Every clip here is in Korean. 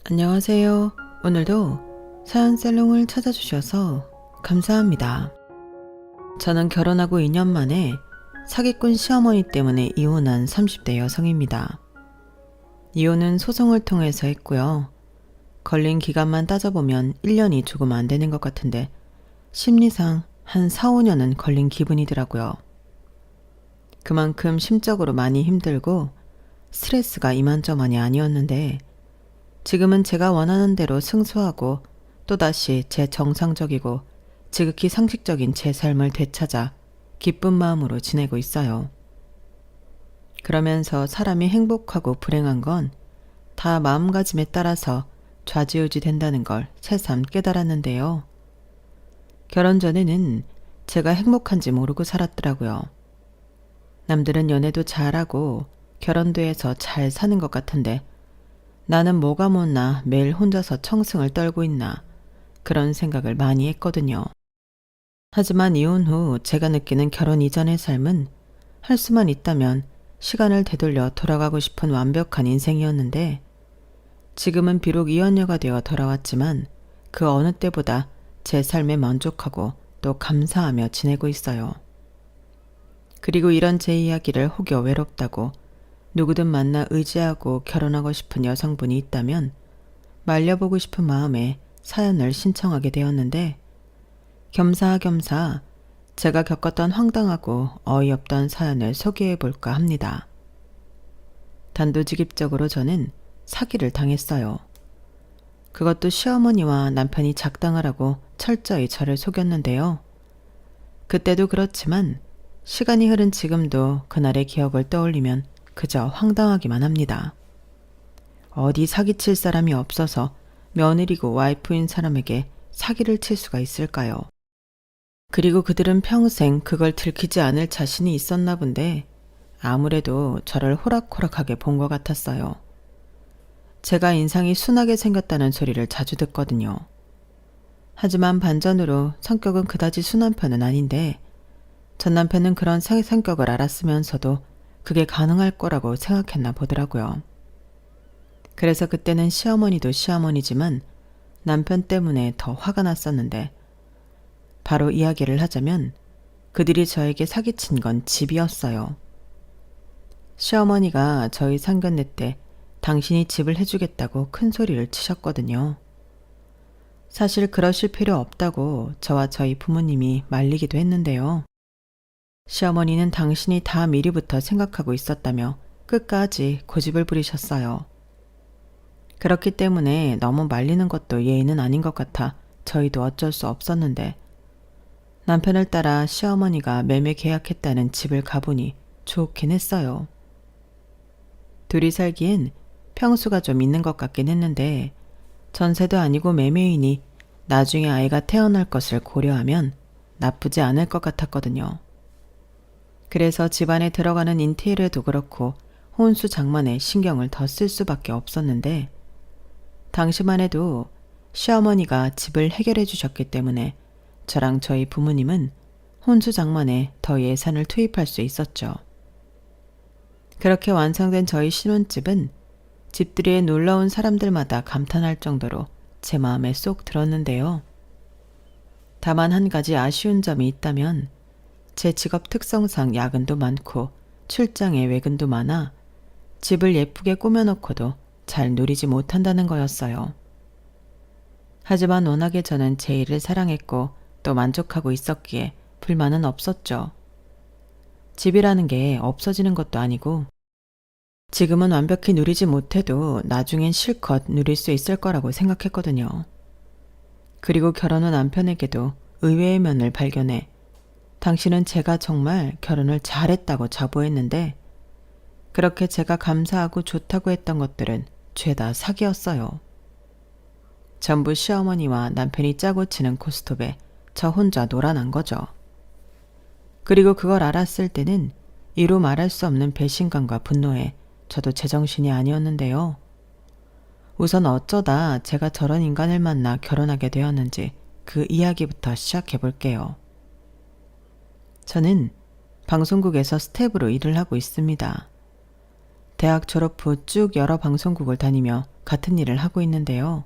안녕하세요. 오늘도 사연살롱을 찾아주셔서 감사합니다. 저는 결혼하고 2년 만에 사기꾼 시어머니 때문에 이혼한 30대 여성입니다. 이혼은 소송을 통해서 했고요. 걸린 기간만 따져보면 1년이 조금 안 되는 것 같은데 심리상 한 4, 5년은 걸린 기분이더라고요. 그만큼 심적으로 많이 힘들고 스트레스가 이만저만이 아니었는데 지금은 제가 원하는 대로 승소하고 또다시 제 정상적이고 지극히 상식적인 제 삶을 되찾아 기쁜 마음으로 지내고 있어요. 그러면서 사람이 행복하고 불행한 건 다 마음가짐에 따라서 좌지우지 된다는 걸 새삼 깨달았는데요. 결혼 전에는 제가 행복한지 모르고 살았더라고요. 남들은 연애도 잘하고 결혼도 해서 잘 사는 것 같은데 나는 뭐가 못나 매일 혼자서 청승을 떨고 있나 그런 생각을 많이 했거든요. 하지만 이혼 후 제가 느끼는 결혼 이전의 삶은 할 수만 있다면 시간을 되돌려 돌아가고 싶은 완벽한 인생이었는데 지금은 비록 이혼녀가 되어 돌아왔지만 그 어느 때보다 제 삶에 만족하고 또 감사하며 지내고 있어요. 그리고 이런 제 이야기를 혹여 외롭다고 누구든 만나 의지하고 결혼하고 싶은 여성분이 있다면 말려보고 싶은 마음에 사연을 신청하게 되었는데 겸사겸사 제가 겪었던 황당하고 어이없던 사연을 소개해볼까 합니다. 단도직입적으로 저는 사기를 당했어요. 그것도 시어머니와 남편이 작당하라고 철저히 저를 속였는데요. 그때도 그렇지만 시간이 흐른 지금도 그날의 기억을 떠올리면 그저 황당하기만 합니다. 어디 사기칠 사람이 없어서 며느리고 와이프인 사람에게 사기를 칠 수가 있을까요? 그리고 그들은 평생 그걸 들키지 않을 자신이 있었나 본데 아무래도 저를 호락호락하게 본 것 같았어요. 제가 인상이 순하게 생겼다는 소리를 자주 듣거든요. 하지만 반전으로 성격은 그다지 순한 편은 아닌데 전 남편은 그런 성격을 알았으면서도 그게 가능할 거라고 생각했나 보더라고요. 그래서 그때는 시어머니도 시어머니지만 남편 때문에 더 화가 났었는데 바로 이야기를 하자면 그들이 저에게 사기친 건 집이었어요. 시어머니가 저희 상견례 때 당신이 집을 해주겠다고 큰 소리를 치셨거든요. 사실 그러실 필요 없다고 저와 저희 부모님이 말리기도 했는데요. 시어머니는 당신이 다 미리부터 생각하고 있었다며 끝까지 고집을 부리셨어요. 그렇기 때문에 너무 말리는 것도 예의는 아닌 것 같아 저희도 어쩔 수 없었는데 남편을 따라 시어머니가 매매 계약했다는 집을 가보니 좋긴 했어요. 둘이 살기엔 평수가 좀 있는 것 같긴 했는데 전세도 아니고 매매이니 나중에 아이가 태어날 것을 고려하면 나쁘지 않을 것 같았거든요. 그래서 집안에 들어가는 인테리어도 그렇고 혼수 장만에 신경을 더 쓸 수밖에 없었는데 당시만 해도 시어머니가 집을 해결해 주셨기 때문에 저랑 저희 부모님은 혼수 장만에 더 예산을 투입할 수 있었죠. 그렇게 완성된 저희 신혼집은 집들이에 놀러온 사람들마다 감탄할 정도로 제 마음에 쏙 들었는데요. 다만 한 가지 아쉬운 점이 있다면 제 직업 특성상 야근도 많고 출장에 외근도 많아 집을 예쁘게 꾸며놓고도 잘 누리지 못한다는 거였어요. 하지만 워낙에 저는 제 일을 사랑했고 또 만족하고 있었기에 불만은 없었죠. 집이라는 게 없어지는 것도 아니고 지금은 완벽히 누리지 못해도 나중엔 실컷 누릴 수 있을 거라고 생각했거든요. 그리고 결혼 후 남편에게도 의외의 면을 발견해 당신은 제가 정말 결혼을 잘했다고 자부했는데 그렇게 제가 감사하고 좋다고 했던 것들은 죄다 사기였어요. 전부 시어머니와 남편이 짜고 치는 고스톱에 저 혼자 놀아난 거죠. 그리고 그걸 알았을 때는 이루 말할 수 없는 배신감과 분노에 저도 제정신이 아니었는데요. 우선 어쩌다 제가 저런 인간을 만나 결혼하게 되었는지 그 이야기부터 시작해 볼게요. 저는 방송국에서 스텝으로 일을 하고 있습니다. 대학 졸업 후 쭉 여러 방송국을 다니며 같은 일을 하고 있는데요.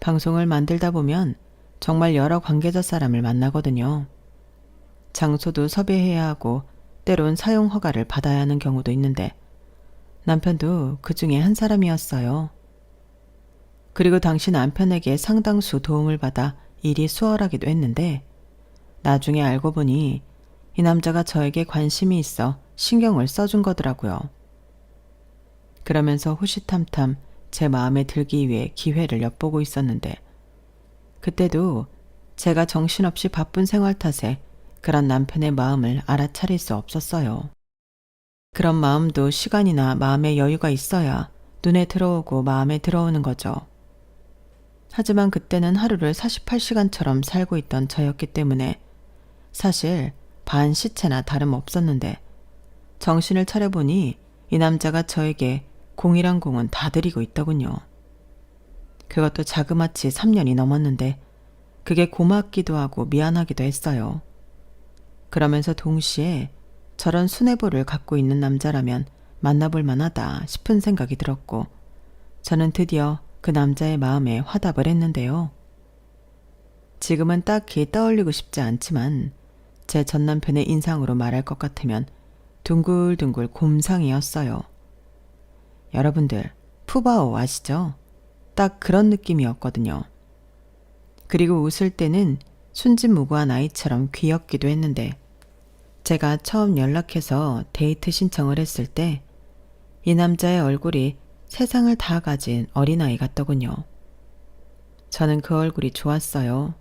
방송을 만들다 보면 정말 여러 관계자 사람을 만나거든요. 장소도 섭외해야 하고 때론 사용 허가를 받아야 하는 경우도 있는데 남편도 그 중에 한 사람이었어요. 그리고 당시 남편에게 상당수 도움을 받아 일이 수월하기도 했는데 나중에 알고 보니 이 남자가 저에게 관심이 있어 신경을 써준 거더라고요. 그러면서 호시탐탐 제 마음에 들기 위해 기회를 엿보고 있었는데 그때도 제가 정신없이 바쁜 생활 탓에 그런 남편의 마음을 알아차릴 수 없었어요. 그런 마음도 시간이나 마음의 여유가 있어야 눈에 들어오고 마음에 들어오는 거죠. 하지만 그때는 하루를 48시간처럼 살고 있던 저였기 때문에 사실 반 시체나 다름없었는데 정신을 차려보니 이 남자가 저에게 공이란 공은 다 들이고 있더군요. 그것도 자그마치 3년이 넘었는데 그게 고맙기도 하고 미안하기도 했어요. 그러면서 동시에 저런 수뇌부를 갖고 있는 남자라면 만나볼 만하다 싶은 생각이 들었고 저는 드디어 그 남자의 마음에 화답을 했는데요. 지금은 딱히 떠올리고 싶지 않지만 제 전남편의 인상으로 말할 것 같으면 둥글둥글 곰상이었어요. 여러분들 푸바오 아시죠? 딱 그런 느낌이었거든요. 그리고 웃을 때는 순진무구한 아이처럼 귀엽기도 했는데 제가 처음 연락해서 데이트 신청을 했을 때 이 남자의 얼굴이 세상을 다 가진 어린아이 같더군요. 저는 그 얼굴이 좋았어요.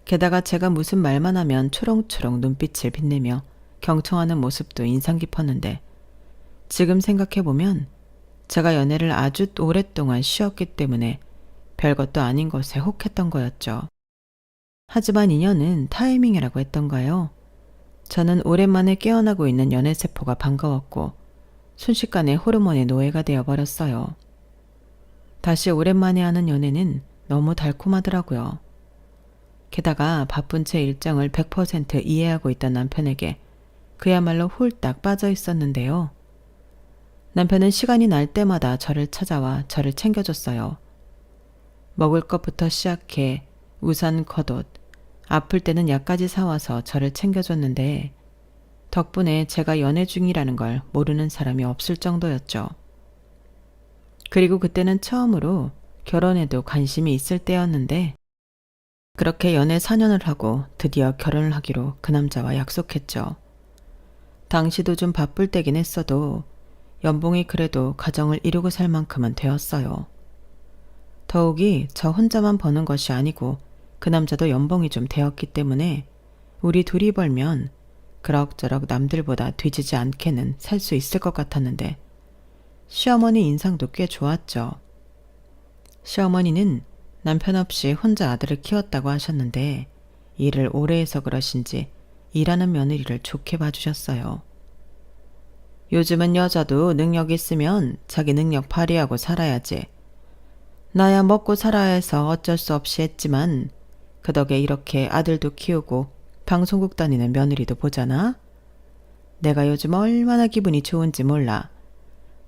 게다가 제가 무슨 말만 하면 초롱초롱 눈빛을 빛내며 경청하는 모습도 인상 깊었는데 지금 생각해보면 제가 연애를 아주 오랫동안 쉬었기 때문에 별것도 아닌 것에 혹했던 거였죠. 하지만 인연은 타이밍이라고 했던가요? 저는 오랜만에 깨어나고 있는 연애세포가 반가웠고 순식간에 호르몬의 노예가 되어버렸어요. 다시 오랜만에 하는 연애는 너무 달콤하더라고요. 게다가 바쁜 제 일정을 100% 이해하고 있던 남편에게 그야말로 홀딱 빠져 있었는데요. 남편은 시간이 날 때마다 저를 찾아와 저를 챙겨줬어요. 먹을 것부터 시작해 우산, 겉옷, 아플 때는 약까지 사와서 저를 챙겨줬는데 덕분에 제가 연애 중이라는 걸 모르는 사람이 없을 정도였죠. 그리고 그때는 처음으로 결혼에도 관심이 있을 때였는데 그렇게 연애 4년을 하고 드디어 결혼을 하기로 그 남자와 약속했죠. 당시도 좀 바쁠 때긴 했어도 연봉이 그래도 가정을 이루고 살 만큼은 되었어요. 더욱이 저 혼자만 버는 것이 아니고 그 남자도 연봉이 좀 되었기 때문에 우리 둘이 벌면 그럭저럭 남들보다 뒤지지 않게는 살 수 있을 것 같았는데 시어머니 인상도 꽤 좋았죠. 시어머니는 남편 없이 혼자 아들을 키웠다고 하셨는데 일을 오래 해서 그러신지 일하는 며느리를 좋게 봐주셨어요. 요즘은 여자도 능력 있으면 자기 능력 발휘하고 살아야지. 나야 먹고 살아야 해서 어쩔 수 없이 했지만 그 덕에 이렇게 아들도 키우고 방송국 다니는 며느리도 보잖아. 내가 요즘 얼마나 기분이 좋은지 몰라.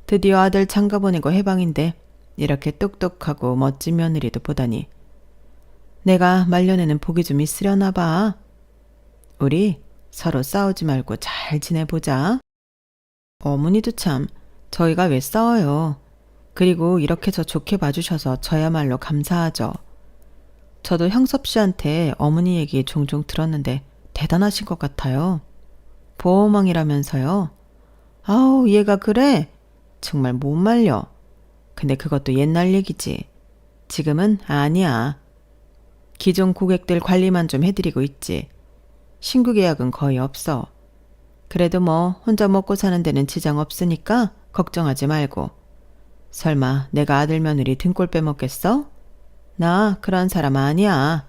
드디어 아들 장가 보내고 해방인데 이렇게 똑똑하고 멋진 며느리도 보다니. 내가 말년에는 복이 좀 있으려나 봐. 우리 서로 싸우지 말고 잘 지내보자. 어머니도 참 저희가 왜 싸워요. 그리고 이렇게 저 좋게 봐주셔서 저야말로 감사하죠. 저도 형섭 씨한테 어머니 얘기 종종 들었는데 대단하신 것 같아요. 보호망이라면서요. 아우 얘가 그래? 정말 못 말려. 근데 그것도 옛날 얘기지. 지금은 아니야. 기존 고객들 관리만 좀 해드리고 있지. 신규 계약은 거의 없어. 그래도 뭐 혼자 먹고 사는 데는 지장 없으니까 걱정하지 말고. 설마 내가 아들 며느리 등골 빼먹겠어? 나 그런 사람 아니야.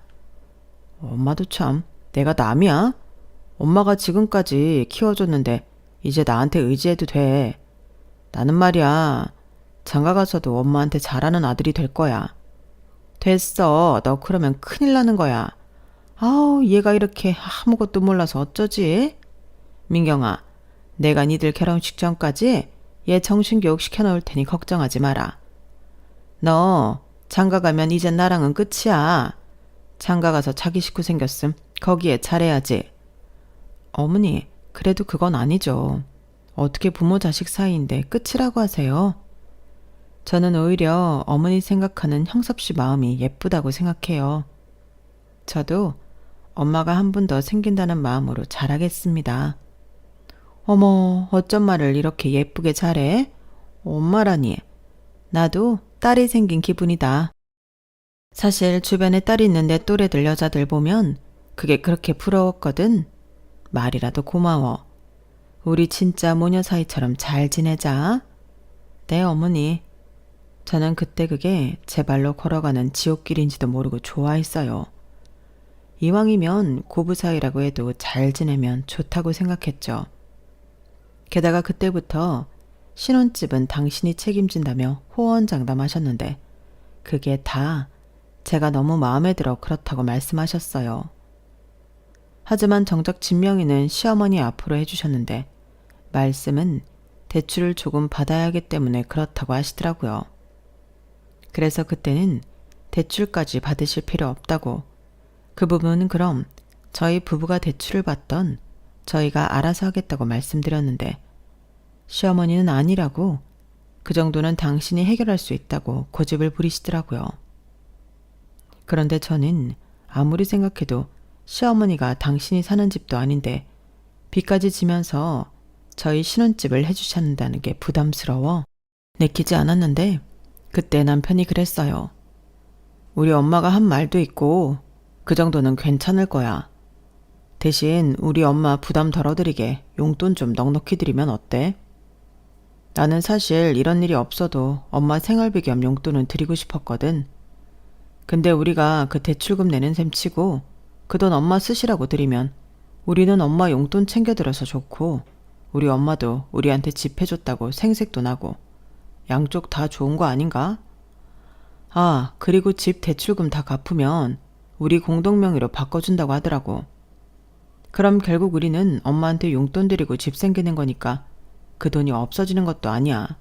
엄마도 참 내가 남이야? 엄마가 지금까지 키워줬는데 이제 나한테 의지해도 돼. 나는 말이야 장가 가서도 엄마한테 잘하는 아들이 될 거야. 됐어. 너 그러면 큰일 나는 거야. 아우 얘가 이렇게 아무것도 몰라서 어쩌지? 민경아, 내가 니들 결혼식 전까지 얘 정신교육 시켜놓을 테니 걱정하지 마라. 너 장가 가면 이젠 나랑은 끝이야. 장가 가서 자기 식구 생겼음. 거기에 잘해야지. 어머니, 그래도 그건 아니죠. 어떻게 부모 자식 사이인데 끝이라고 하세요? 저는 오히려 어머니 생각하는 형섭 씨 마음이 예쁘다고 생각해요. 저도 엄마가 한 분 더 생긴다는 마음으로 잘하겠습니다. 어머, 어쩜 말을 이렇게 예쁘게 잘해? 엄마라니. 나도 딸이 생긴 기분이다. 사실 주변에 딸이 있는 내 또래들 여자들 보면 그게 그렇게 부러웠거든. 말이라도 고마워. 우리 진짜 모녀 사이처럼 잘 지내자. 네, 어머니. 저는 그때 그게 제 발로 걸어가는 지옥길인지도 모르고 좋아했어요. 이왕이면 고부 사이라고 해도 잘 지내면 좋다고 생각했죠. 게다가 그때부터 신혼집은 당신이 책임진다며 호언장담하셨는데 그게 다 제가 너무 마음에 들어 그렇다고 말씀하셨어요. 하지만 정작 진명이는 시어머니 앞으로 해주셨는데 말씀은 대출을 조금 받아야 하기 때문에 그렇다고 하시더라고요. 그래서 그때는 대출까지 받으실 필요 없다고, 그 부분은 그럼 저희 부부가 대출을 받던 저희가 알아서 하겠다고 말씀드렸는데 시어머니는 아니라고, 그 정도는 당신이 해결할 수 있다고 고집을 부리시더라고요. 그런데 저는 아무리 생각해도 시어머니가 당신이 사는 집도 아닌데 빚까지 지면서 저희 신혼집을 해주셨다는 게 부담스러워 내키지 않았는데 그때 남편이 그랬어요. 우리 엄마가 한 말도 있고 그 정도는 괜찮을 거야. 대신 우리 엄마 부담 덜어드리게 용돈 좀 넉넉히 드리면 어때? 나는 사실 이런 일이 없어도 엄마 생활비 겸 용돈은 드리고 싶었거든. 근데 우리가 그 대출금 내는 셈 치고 그 돈 엄마 쓰시라고 드리면 우리는 엄마 용돈 챙겨드려서 좋고 우리 엄마도 우리한테 집 해줬다고 생색도 나고 양쪽 다 좋은 거 아닌가? 아, 그리고 집 대출금 다 갚으면 우리 공동명의로 바꿔준다고 하더라고. 그럼 결국 우리는 엄마한테 용돈 드리고 집 생기는 거니까 그 돈이 없어지는 것도 아니야.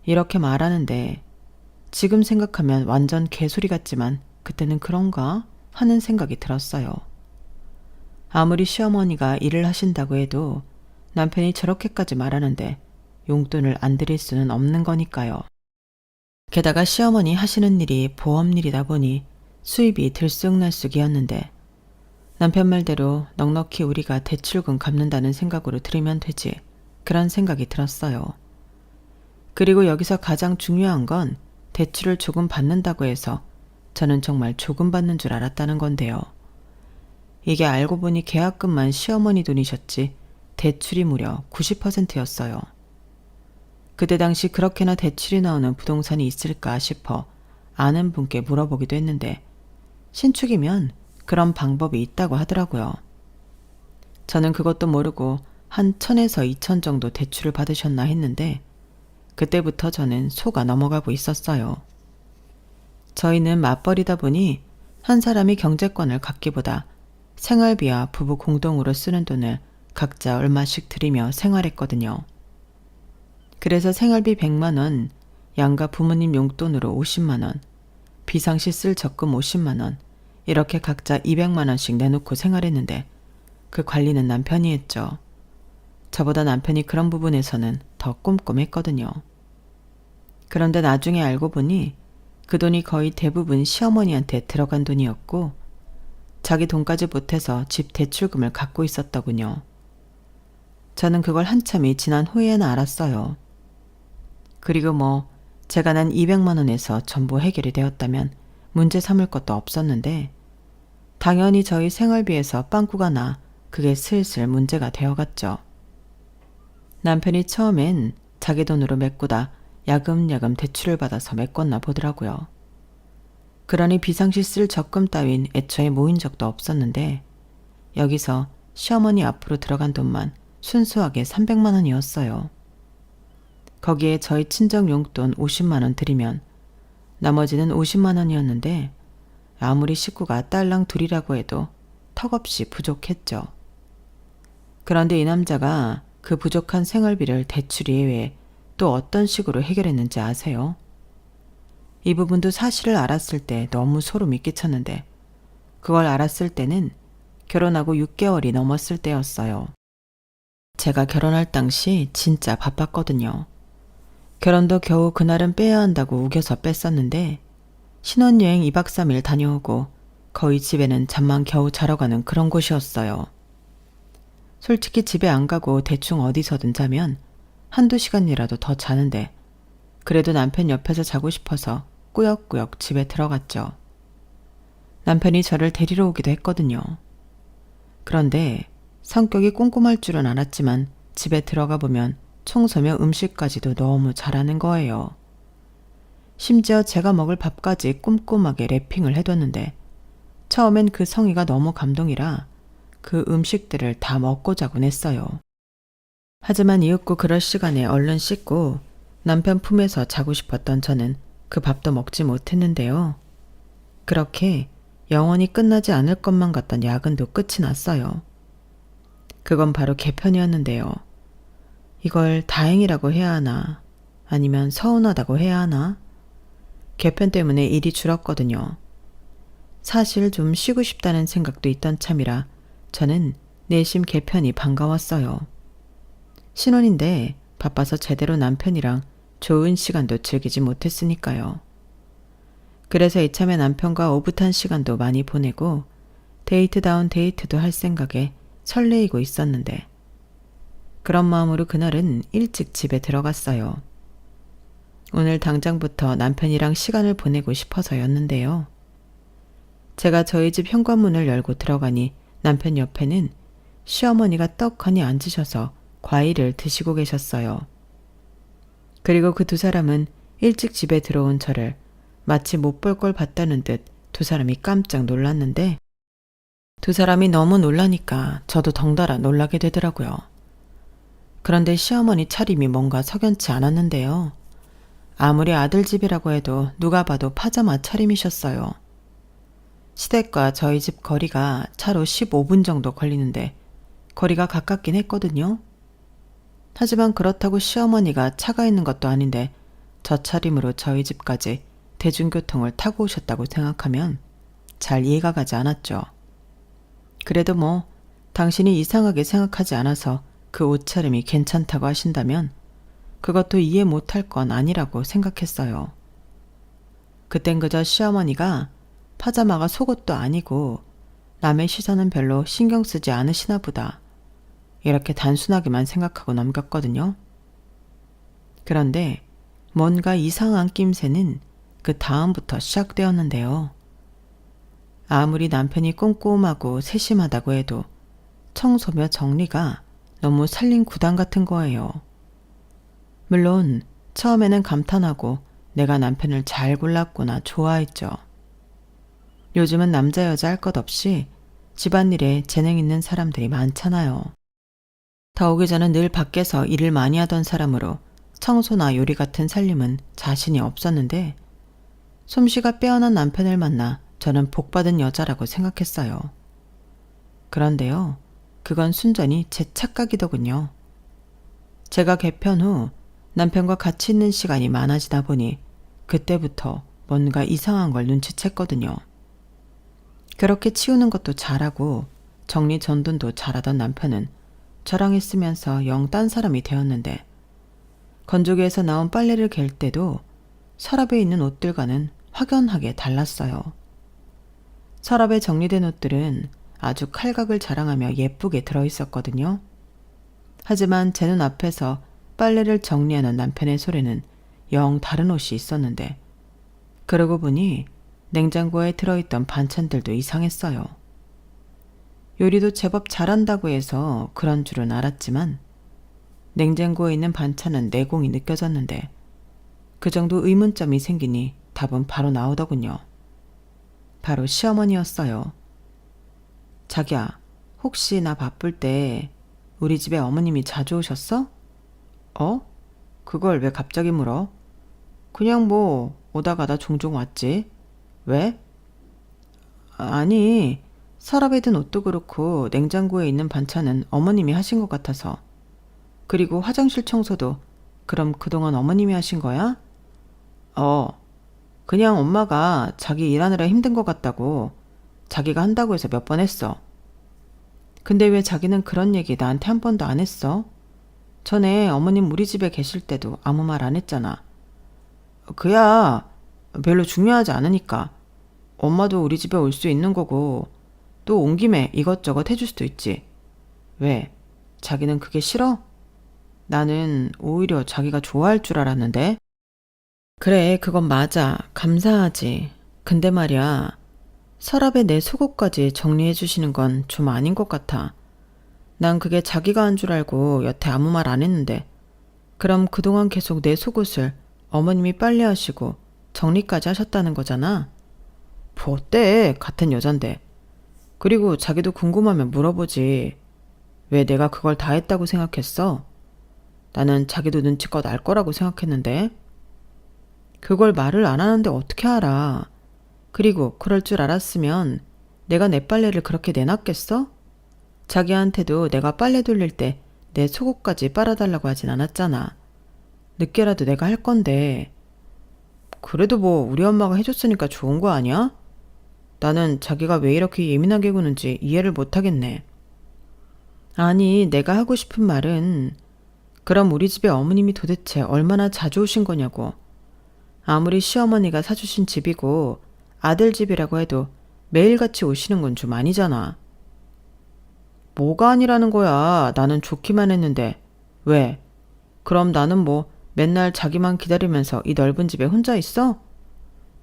이렇게 말하는데 지금 생각하면 완전 개소리 같지만 그때는 그런가 하는 생각이 들었어요. 아무리 시어머니가 일을 하신다고 해도 남편이 저렇게까지 말하는데 용돈을 안 드릴 수는 없는 거니까요. 게다가 시어머니 하시는 일이 보험 일이다 보니 수입이 들쑥날쑥이었는데 남편 말대로 넉넉히 우리가 대출금 갚는다는 생각으로 들으면 되지, 그런 생각이 들었어요. 그리고 여기서 가장 중요한 건 대출을 조금 받는다고 해서 저는 정말 조금 받는 줄 알았다는 건데요. 이게 알고 보니 계약금만 시어머니 돈이셨지 대출이 무려 90%였어요. 그때 당시 그렇게나 대출이 나오는 부동산이 있을까 싶어 아는 분께 물어보기도 했는데 신축이면 그런 방법이 있다고 하더라고요. 저는 그것도 모르고 한 1,000에서 2,000 정도 대출을 받으셨나 했는데 그때부터 저는 속아 넘어가고 있었어요. 저희는 맞벌이다 보니 한 사람이 경제권을 갖기보다 생활비와 부부 공동으로 쓰는 돈을 각자 얼마씩 들이며 생활했거든요. 그래서 생활비 100만 원, 양가 부모님 용돈으로 50만 원, 비상시 쓸 적금 50만 원, 이렇게 각자 200만 원씩 내놓고 생활했는데 그 관리는 남편이 했죠. 저보다 남편이 그런 부분에서는 더 꼼꼼했거든요. 그런데 나중에 알고 보니 그 돈이 거의 대부분 시어머니한테 들어간 돈이었고 자기 돈까지 보태서 집 대출금을 갖고 있었더군요. 저는 그걸 한참이 지난 후에나 알았어요. 그리고 제가 난 200만 원에서 전부 해결이 되었다면 문제 삼을 것도 없었는데 당연히 저희 생활비에서 빵꾸가 나 그게 슬슬 문제가 되어갔죠. 남편이 처음엔 자기 돈으로 메꾸다 야금야금 대출을 받아서 메꿨나 보더라고요. 그러니 비상시 쓸 적금 따윈 애초에 모인 적도 없었는데 여기서 시어머니 앞으로 들어간 돈만 순수하게 300만 원이었어요. 거기에 저희 친정 용돈 50만 원 드리면 나머지는 50만 원이었는데 아무리 식구가 딸랑 둘이라고 해도 턱없이 부족했죠. 그런데 이 남자가 그 부족한 생활비를 대출 이외에 또 어떤 식으로 해결했는지 아세요? 이 부분도 사실을 알았을 때 너무 소름이 끼쳤는데 그걸 알았을 때는 결혼하고 6개월이 넘었을 때였어요. 제가 결혼할 당시 진짜 바빴거든요. 결혼도 겨우 그날은 빼야 한다고 우겨서 뺐었는데 신혼여행 2박 3일 다녀오고 거의 집에는 잠만 겨우 자러 가는 그런 곳이었어요. 솔직히 집에 안 가고 대충 어디서든 자면 한두 시간이라도 더 자는데 그래도 남편 옆에서 자고 싶어서 꾸역꾸역 집에 들어갔죠. 남편이 저를 데리러 오기도 했거든요. 그런데 성격이 꼼꼼할 줄은 알았지만 집에 들어가 보면 청소며 음식까지도 너무 잘하는 거예요. 심지어 제가 먹을 밥까지 꼼꼼하게 랩핑을 해뒀는데 처음엔 그 성의가 너무 감동이라 그 음식들을 다 먹고 자곤 했어요. 하지만 이윽고 그럴 시간에 얼른 씻고 남편 품에서 자고 싶었던 저는 그 밥도 먹지 못했는데요. 그렇게 영원히 끝나지 않을 것만 같던 야근도 끝이 났어요. 그건 바로 개편이었는데요. 이걸 다행이라고 해야 하나 아니면 서운하다고 해야 하나? 개편 때문에 일이 줄었거든요. 사실 좀 쉬고 싶다는 생각도 있던 참이라 저는 내심 개편이 반가웠어요. 신혼인데 바빠서 제대로 남편이랑 좋은 시간도 즐기지 못했으니까요. 그래서 이참에 남편과 오붓한 시간도 많이 보내고 데이트다운 데이트도 할 생각에 설레이고 있었는데 그런 마음으로 그날은 일찍 집에 들어갔어요. 오늘 당장부터 남편이랑 시간을 보내고 싶어서였는데요. 제가 저희 집 현관문을 열고 들어가니 남편 옆에는 시어머니가 떡하니 앉으셔서 과일을 드시고 계셨어요. 그리고 그 두 사람은 일찍 집에 들어온 저를 마치 못 볼 걸 봤다는 듯 두 사람이 깜짝 놀랐는데 두 사람이 너무 놀라니까 저도 덩달아 놀라게 되더라고요. 그런데 시어머니 차림이 뭔가 석연치 않았는데요. 아무리 아들 집이라고 해도 누가 봐도 파자마 차림이셨어요. 시댁과 저희 집 거리가 차로 15분 정도 걸리는데 거리가 가깝긴 했거든요. 하지만 그렇다고 시어머니가 차가 있는 것도 아닌데 저 차림으로 저희 집까지 대중교통을 타고 오셨다고 생각하면 잘 이해가 가지 않았죠. 그래도 뭐 당신이 이상하게 생각하지 않아서 그 옷차림이 괜찮다고 하신다면 그것도 이해 못할 건 아니라고 생각했어요. 그땐 그저 시어머니가 파자마가 속옷도 아니고 남의 시선은 별로 신경 쓰지 않으시나 보다. 이렇게 단순하게만 생각하고 넘겼거든요. 그런데 뭔가 이상한 낌새는 그 다음부터 시작되었는데요. 아무리 남편이 꼼꼼하고 세심하다고 해도 청소며 정리가 너무 살림 구단 같은 거예요. 물론 처음에는 감탄하고 내가 남편을 잘 골랐구나 좋아했죠. 요즘은 남자 여자 할 것 없이 집안일에 재능 있는 사람들이 많잖아요. 더욱이 저는 늘 밖에서 일을 많이 하던 사람으로 청소나 요리 같은 살림은 자신이 없었는데 솜씨가 빼어난 남편을 만나 저는 복받은 여자라고 생각했어요. 그런데요, 그건 순전히 제 착각이더군요. 제가 개편 후 남편과 같이 있는 시간이 많아지다 보니 그때부터 뭔가 이상한 걸 눈치챘거든요. 그렇게 치우는 것도 잘하고 정리전돈도 잘하던 남편은 저랑 있으면서 영 딴 사람이 되었는데 건조기에서 나온 빨래를 갤 때도 서랍에 있는 옷들과는 확연하게 달랐어요. 서랍에 정리된 옷들은 아주 칼각을 자랑하며 예쁘게 들어있었거든요. 하지만 제 눈 앞에서 빨래를 정리하는 남편의 손에는 영 다른 옷이 있었는데 그러고 보니 냉장고에 들어있던 반찬들도 이상했어요. 요리도 제법 잘한다고 해서 그런 줄은 알았지만 냉장고에 있는 반찬은 내공이 느껴졌는데 그 정도 의문점이 생기니 답은 바로 나오더군요. 바로 시어머니였어요. 자기야, 혹시 나 바쁠 때 우리 집에 어머님이 자주 오셨어? 어? 그걸 왜 갑자기 물어? 그냥 뭐 오다 가다 종종 왔지. 왜? 아니, 서랍에 든 옷도 그렇고 냉장고에 있는 반찬은 어머님이 하신 것 같아서. 그리고 화장실 청소도 그럼 그동안 어머님이 하신 거야? 그냥 엄마가 자기 일하느라 힘든 것 같다고 자기가 한다고 해서 몇 번 했어. 근데 왜 자기는 그런 얘기 나한테 한 번도 안 했어? 전에 어머님 우리 집에 계실 때도 아무 말 안 했잖아. 그야 별로 중요하지 않으니까. 엄마도 우리 집에 올 수 있는 거고 또 온 김에 이것저것 해줄 수도 있지. 왜? 자기는 그게 싫어? 나는 오히려 자기가 좋아할 줄 알았는데. 그래, 그건 맞아. 감사하지. 근데 말이야, 서랍에 내 속옷까지 정리해 주시는 건 좀 아닌 것 같아. 난 그게 자기가 한 줄 알고 여태 아무 말 안 했는데, 그럼 그동안 계속 내 속옷을 어머님이 빨래하시고 정리까지 하셨다는 거잖아. 뭐 어때? 같은 여잔데. 그리고 자기도 궁금하면 물어보지. 왜 내가 그걸 다 했다고 생각했어? 나는 자기도 눈치껏 알 거라고 생각했는데. 그걸 말을 안 하는데 어떻게 알아? 그리고 그럴 줄 알았으면 내가 내 빨래를 그렇게 내놨겠어? 자기한테도 내가 빨래 돌릴 때 내 속옷까지 빨아달라고 하진 않았잖아. 늦게라도 내가 할 건데. 그래도 뭐 우리 엄마가 해줬으니까 좋은 거 아니야? 나는 자기가 왜 이렇게 예민하게 구는지 이해를 못하겠네. 아니, 내가 하고 싶은 말은 그럼 우리 집에 어머님이 도대체 얼마나 자주 오신 거냐고. 아무리 시어머니가 사주신 집이고 아들 집이라고 해도 매일같이 오시는 건 좀 아니잖아. 뭐가 아니라는 거야. 나는 좋기만 했는데. 왜? 그럼 나는 뭐 맨날 자기만 기다리면서 이 넓은 집에 혼자 있어?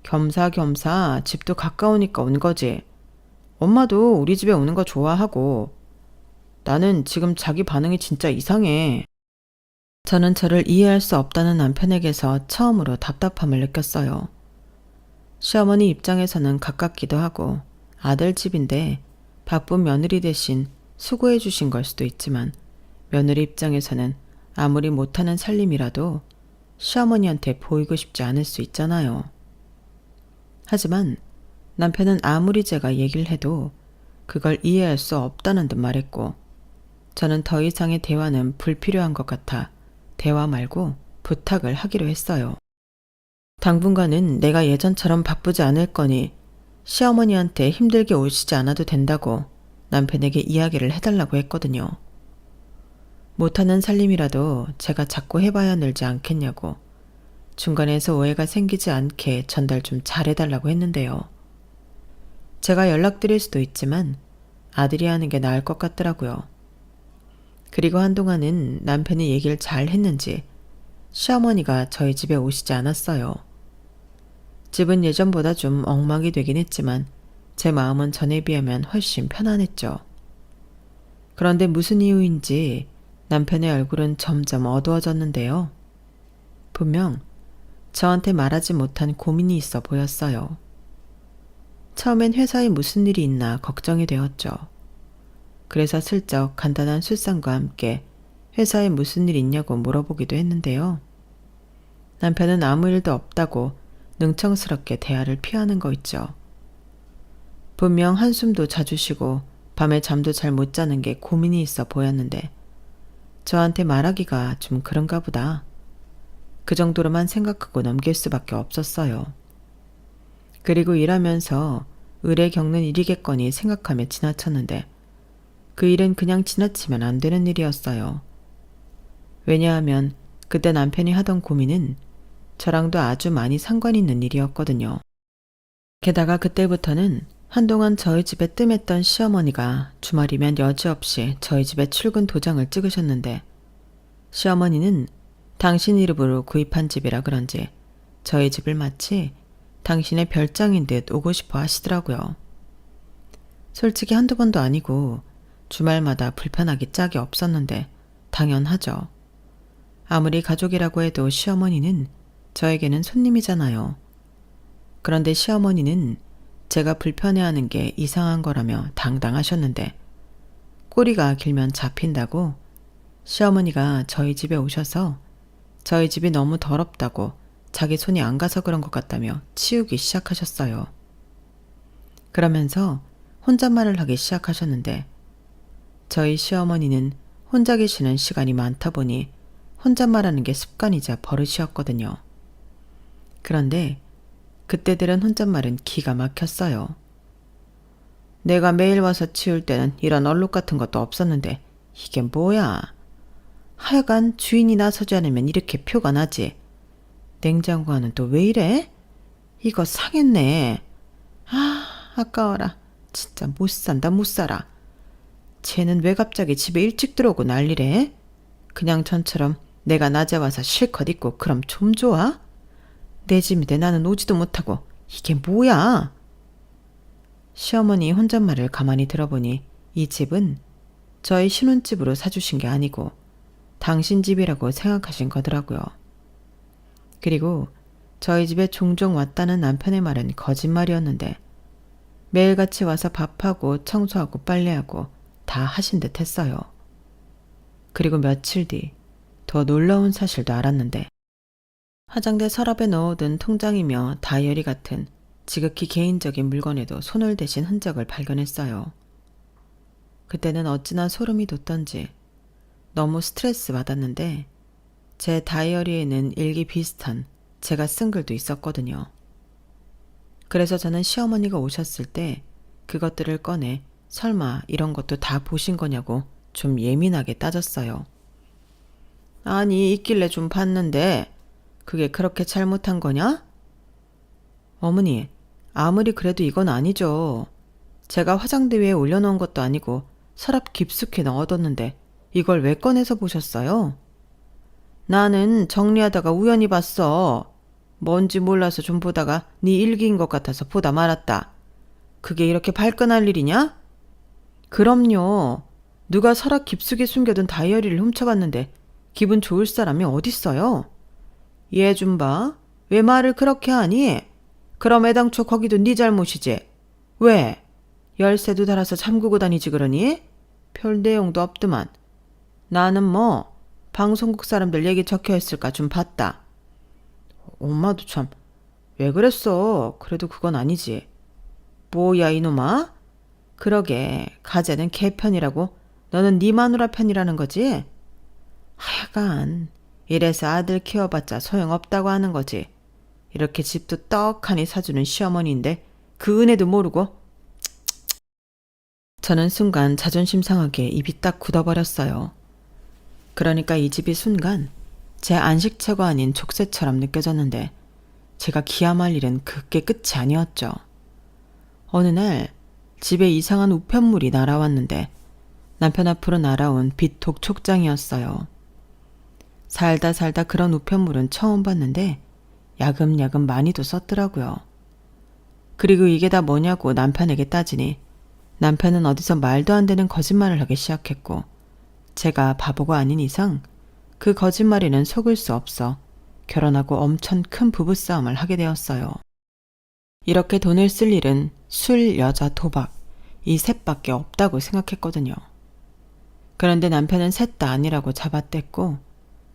겸사겸사 집도 가까우니까 온 거지. 엄마도 우리 집에 오는 거 좋아하고. 나는 지금 자기 반응이 진짜 이상해. 저는 저를 이해할 수 없다는 남편에게서 처음으로 답답함을 느꼈어요. 시어머니 입장에서는 가깝기도 하고 아들 집인데 바쁜 며느리 대신 수고해 주신 걸 수도 있지만 며느리 입장에서는 아무리 못하는 살림이라도 시어머니한테 보이고 싶지 않을 수 있잖아요. 하지만 남편은 아무리 제가 얘기를 해도 그걸 이해할 수 없다는 듯 말했고 저는 더 이상의 대화는 불필요한 것 같아 대화 말고 부탁을 하기로 했어요. 당분간은 내가 예전처럼 바쁘지 않을 거니 시어머니한테 힘들게 오시지 않아도 된다고 남편에게 이야기를 해달라고 했거든요. 못하는 살림이라도 제가 자꾸 해봐야 늘지 않겠냐고 중간에서 오해가 생기지 않게 전달 좀 잘해달라고 했는데요. 제가 연락드릴 수도 있지만 아들이 하는 게 나을 것 같더라고요. 그리고 한동안은 남편이 얘기를 잘 했는지 시어머니가 저희 집에 오시지 않았어요. 집은 예전보다 좀 엉망이 되긴 했지만 제 마음은 전에 비하면 훨씬 편안했죠. 그런데 무슨 이유인지 남편의 얼굴은 점점 어두워졌는데요. 분명 저한테 말하지 못한 고민이 있어 보였어요. 처음엔 회사에 무슨 일이 있나 걱정이 되었죠. 그래서 슬쩍 간단한 술상과 함께 회사에 무슨 일 있냐고 물어보기도 했는데요. 남편은 아무 일도 없다고 능청스럽게 대화를 피하는 거 있죠. 분명 한숨도 자주 쉬고 밤에 잠도 잘 못 자는 게 고민이 있어 보였는데 저한테 말하기가 좀 그런가 보다. 그 정도로만 생각하고 넘길 수밖에 없었어요. 그리고 일하면서 을에 겪는 일이겠거니 생각하며 지나쳤는데 그 일은 그냥 지나치면 안 되는 일이었어요. 왜냐하면 그때 남편이 하던 고민은 저랑도 아주 많이 상관 있는 일이었거든요. 게다가 그때부터는 한동안 저희 집에 뜸했던 시어머니가 주말이면 여지없이 저희 집에 출근 도장을 찍으셨는데 시어머니는 당신 이름으로 구입한 집이라 그런지 저희 집을 마치 당신의 별장인 듯 오고 싶어 하시더라고요. 솔직히 한두 번도 아니고 주말마다 불편하기 짝이 없었는데 당연하죠. 아무리 가족이라고 해도 시어머니는 저에게는 손님이잖아요. 그런데 시어머니는 제가 불편해하는 게 이상한 거라며 당당하셨는데 꼬리가 길면 잡힌다고 시어머니가 저희 집에 오셔서 저희 집이 너무 더럽다고 자기 손이 안 가서 그런 것 같다며 치우기 시작하셨어요. 그러면서 혼잣말을 하기 시작하셨는데 저희 시어머니는 혼자 계시는 시간이 많다 보니 혼잣말하는 게 습관이자 버릇이었거든요. 그런데 그때 들은 혼잣말은 기가 막혔어요. 내가 매일 와서 치울 때는 이런 얼룩 같은 것도 없었는데 이게 뭐야? 하여간 주인이 나서지 않으면 이렇게 표가 나지. 냉장고 안은 또 왜 이래? 이거 상했네. 아, 아까워라. 진짜 못 산다, 못 살아. 쟤는 왜 갑자기 집에 일찍 들어오고 난리래? 그냥 전처럼 내가 낮에 와서 실컷 입고 그럼 좀 좋아? 내 집인데 나는 오지도 못하고 이게 뭐야? 시어머니 혼잣말을 가만히 들어보니 이 집은 저희 신혼집으로 사주신 게 아니고 당신 집이라고 생각하신 거더라고요. 그리고 저희 집에 종종 왔다는 남편의 말은 거짓말이었는데 매일같이 와서 밥하고 청소하고 빨래하고 다 하신 듯 했어요. 그리고 며칠 뒤 더 놀라운 사실도 알았는데 화장대 서랍에 넣어둔 통장이며 다이어리 같은 지극히 개인적인 물건에도 손을 대신 흔적을 발견했어요. 그때는 어찌나 소름이 돋던지 너무 스트레스 받았는데 제 다이어리에는 일기 비슷한 제가 쓴 글도 있었거든요. 그래서 저는 시어머니가 오셨을 때 그것들을 꺼내 설마 이런 것도 다 보신 거냐고 좀 예민하게 따졌어요. 아니, 있길래 좀 봤는데 그게 그렇게 잘못한 거냐? 어머니, 아무리 그래도 이건 아니죠. 제가 화장대 위에 올려놓은 것도 아니고 서랍 깊숙이 넣어뒀는데 이걸 왜 꺼내서 보셨어요? 나는 정리하다가 우연히 봤어. 뭔지 몰라서 좀 보다가 네 일기인 것 같아서 보다 말았다. 그게 이렇게 발끈할 일이냐? 그럼요. 누가 서랍 깊숙이 숨겨둔 다이어리를 훔쳐갔는데 기분 좋을 사람이 어딨어요? 얘 좀 봐. 왜 말을 그렇게 하니? 그럼 애당초 거기도 네 잘못이지. 왜? 열쇠도 달아서 잠그고 다니지 그러니? 별 내용도 없더만. 나는 뭐 방송국 사람들 얘기 적혀있을까 좀 봤다. 엄마도 참 왜 그랬어? 그래도 그건 아니지. 뭐야 이놈아? 그러게 가재는 걔 편이라고 너는 네 마누라 편이라는 거지? 하여간 이래서 아들 키워봤자 소용없다고 하는 거지. 이렇게 집도 떡하니 사주는 시어머니인데 그 은혜도 모르고. 저는 순간 자존심 상하게 입이 딱 굳어버렸어요. 그러니까 이 집이 순간 제 안식처가 아닌 족쇄처럼 느껴졌는데 제가 기함할 일은 그게 끝이 아니었죠. 어느 날 집에 이상한 우편물이 날아왔는데 남편 앞으로 날아온 빛 독촉장이었어요. 살다 그런 우편물은 처음 봤는데 야금야금 많이도 썼더라고요. 그리고 이게 다 뭐냐고 남편에게 따지니 남편은 어디서 말도 안 되는 거짓말을 하기 시작했고 제가 바보가 아닌 이상 그 거짓말에는 속을 수 없어 결혼하고 엄청 큰 부부싸움을 하게 되었어요. 이렇게 돈을 쓸 일은 술, 여자, 도박 이 셋밖에 없다고 생각했거든요. 그런데 남편은 셋 다 아니라고 잡아댔고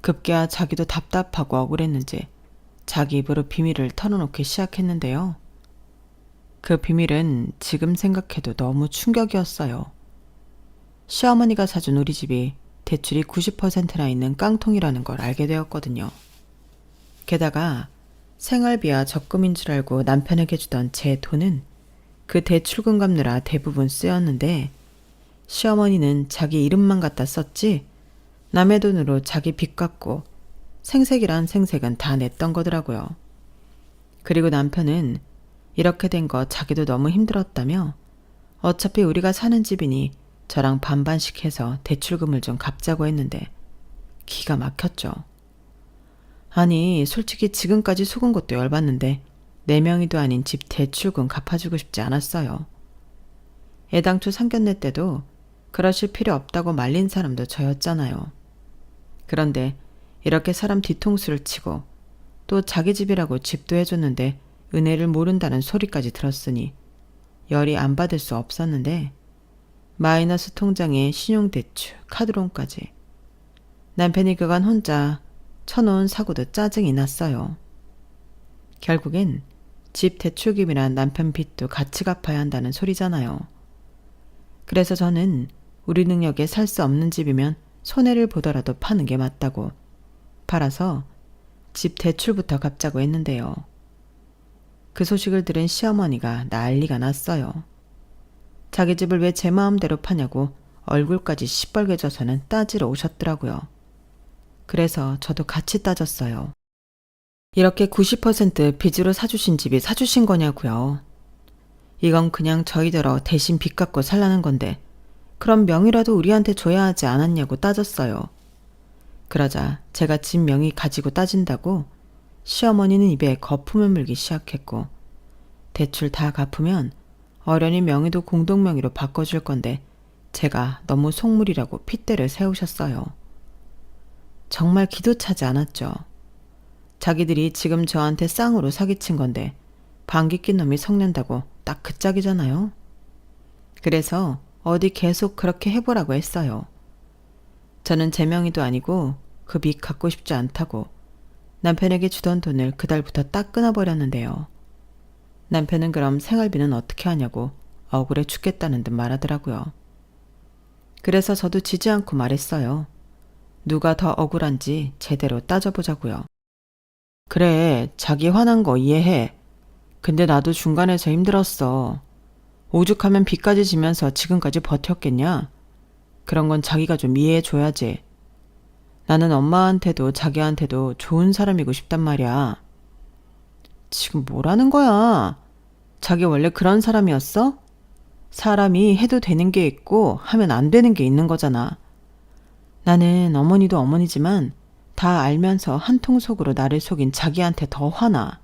급기야 자기도 답답하고 억울했는지 자기 입으로 비밀을 털어놓기 시작했는데요. 그 비밀은 지금 생각해도 너무 충격이었어요. 시어머니가 사준 우리 집이 대출이 90%나 있는 깡통이라는 걸 알게 되었거든요. 게다가 생활비와 적금인 줄 알고 남편에게 주던 제 돈은 그 대출금 갚느라 대부분 쓰였는데 시어머니는 자기 이름만 갖다 썼지 남의 돈으로 자기 빚 갚고 생색이란 생색은 다 냈던 거더라고요. 그리고 남편은 이렇게 된 거 자기도 너무 힘들었다며 어차피 우리가 사는 집이니 저랑 반반씩 해서 대출금을 좀 갚자고 했는데 기가 막혔죠. 아니 솔직히 지금까지 속은 것도 열받는데 4명이도 아닌 집 대출금 갚아주고 싶지 않았어요. 애당초 상견례 때도 그러실 필요 없다고 말린 사람도 저였잖아요. 그런데 이렇게 사람 뒤통수를 치고 또 자기 집이라고 집도 해줬는데 은혜를 모른다는 소리까지 들었으니 열이 안 받을 수 없었는데 마이너스 통장에 신용대출, 카드론까지 남편이 그간 혼자 쳐놓은 사고도 짜증이 났어요. 결국엔 집 대출금이란 남편 빚도 같이 갚아야 한다는 소리잖아요. 그래서 저는 우리 능력에 살 수 없는 집이면 손해를 보더라도 파는 게 맞다고 팔아서 집 대출부터 갚자고 했는데요. 그 소식을 들은 시어머니가 난리가 났어요. 자기 집을 왜 제 마음대로 파냐고 얼굴까지 시뻘개져서는 따지러 오셨더라고요. 그래서 저도 같이 따졌어요. 이렇게 90% 빚으로 사주신 집이 사주신 거냐고요. 이건 그냥 저희더러 대신 빚 갚고 살라는 건데 그럼 명의라도 우리한테 줘야 하지 않았냐고 따졌어요. 그러자 제가 집 명의 가지고 따진다고 시어머니는 입에 거품을 물기 시작했고 대출 다 갚으면 어련히 명의도 공동명의로 바꿔줄 건데 제가 너무 속물이라고 핏대를 세우셨어요. 정말 기도 차지 않았죠. 자기들이 지금 저한테 쌍으로 사기친 건데 방귀 낀 놈이 성낸다고 딱 그 짝이잖아요. 그래서 어디 계속 그렇게 해보라고 했어요. 저는 제 명의도 아니고 그 빚 갚고 싶지 않다고 남편에게 주던 돈을 그달부터 딱 끊어버렸는데요. 남편은 그럼 생활비는 어떻게 하냐고 억울해 죽겠다는 듯 말하더라고요. 그래서 저도 지지 않고 말했어요. 누가 더 억울한지 제대로 따져보자고요. 그래, 자기 화난 거 이해해. 근데 나도 중간에서 힘들었어. 오죽하면 빚까지 지면서 지금까지 버텼겠냐? 그런 건 자기가 좀 이해해줘야지. 나는 엄마한테도 자기한테도 좋은 사람이고 싶단 말이야. 지금 뭐라는 거야? 자기 원래 그런 사람이었어? 사람이 해도 되는 게 있고 하면 안 되는 게 있는 거잖아. 나는 어머니도 어머니지만 다 알면서 한통 속으로 나를 속인 자기한테 더 화나.